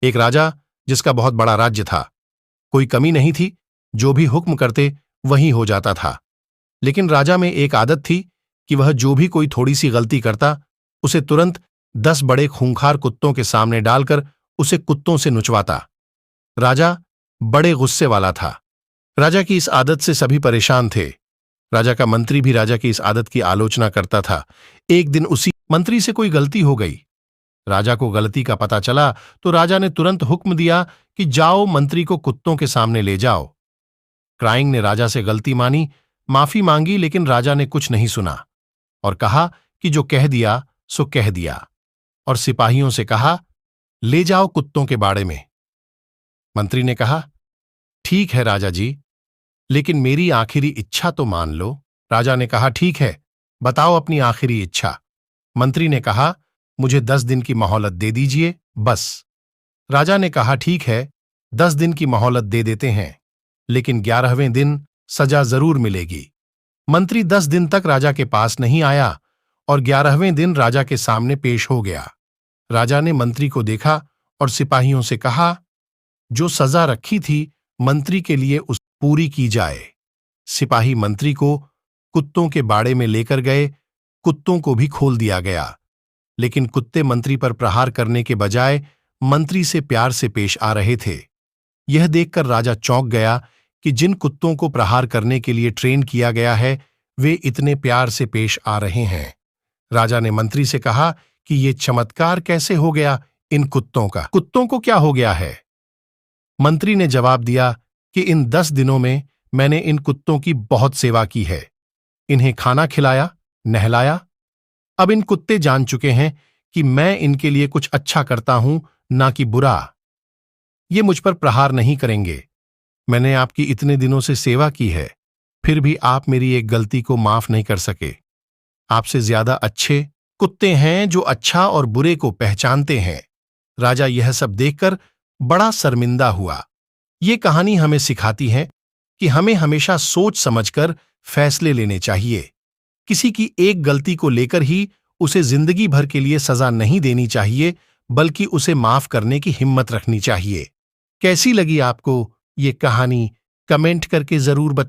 एक राजा जिसका बहुत बड़ा राज्य था। कोई कमी नहीं थी, जो भी हुक्म करते वही हो जाता था। लेकिन राजा में एक आदत थी कि वह जो भी कोई थोड़ी सी गलती करता उसे तुरंत 10 बड़े खूंखार कुत्तों के सामने डालकर उसे कुत्तों से नुचवाता। राजा बड़े गुस्से वाला था। राजा की इस आदत से सभी परेशान थे। राजा का मंत्री भी राजा की इस आदत की आलोचना करता था। एक दिन उसी मंत्री से कोई गलती हो गई। राजा को गलती का पता चला तो राजा ने तुरंत हुक्म दिया कि जाओ, मंत्री को कुत्तों के सामने ले जाओ। क्राइंग ने राजा से गलती मानी, माफी मांगी, लेकिन राजा ने कुछ नहीं सुना और कहा कि जो कह दिया सो कह दिया, और सिपाहियों से कहा, ले जाओ कुत्तों के बाड़े में। मंत्री ने कहा, ठीक है राजा जी, लेकिन मेरी आखिरी इच्छा तो मान लो। राजा ने कहा, ठीक है, बताओ अपनी आखिरी इच्छा। मंत्री ने कहा, मुझे 10 दिन की मोहलत दे दीजिए, बस। राजा ने कहा, ठीक है, 10 दिन की मोहलत दे देते हैं, लेकिन 11वें दिन सजा जरूर मिलेगी। मंत्री 10 दिन तक राजा के पास नहीं आया और 11वें दिन राजा के सामने पेश हो गया। राजा ने मंत्री को देखा और सिपाहियों से कहा, जो सजा रखी थी मंत्री के लिए उस पूरी की जाए। सिपाही मंत्री को कुत्तों के बाड़े में लेकर गए। कुत्तों को भी खोल दिया गया, लेकिन कुत्ते मंत्री पर प्रहार करने के बजाय मंत्री से प्यार से पेश आ रहे थे। यह देखकर राजा चौंक गया कि जिन कुत्तों को प्रहार करने के लिए ट्रेन किया गया है वे इतने प्यार से पेश आ रहे हैं। राजा ने मंत्री से कहा कि ये चमत्कार कैसे हो गया, इन कुत्तों को क्या हो गया है? मंत्री ने जवाब दिया कि इन 10 दिनों में मैंने इन कुत्तों की बहुत सेवा की है, इन्हें खाना खिलाया, नहलाया। अब इन कुत्ते जान चुके हैं कि मैं इनके लिए कुछ अच्छा करता हूं, ना कि बुरा। ये मुझ पर प्रहार नहीं करेंगे। मैंने आपकी इतने दिनों से सेवा की है, फिर भी आप मेरी एक गलती को माफ नहीं कर सके। आपसे ज्यादा अच्छे कुत्ते हैं जो अच्छा और बुरे को पहचानते हैं। राजा यह सब देखकर बड़ा शर्मिंदा हुआ। ये कहानी हमें सिखाती है कि हमें हमेशा सोच समझकर फैसले लेने चाहिए। किसी की एक गलती को लेकर ही उसे जिंदगी भर के लिए सजा नहीं देनी चाहिए, बल्कि उसे माफ करने की हिम्मत रखनी चाहिए। कैसी लगी आपको ये कहानी? कमेंट करके जरूर बताइए।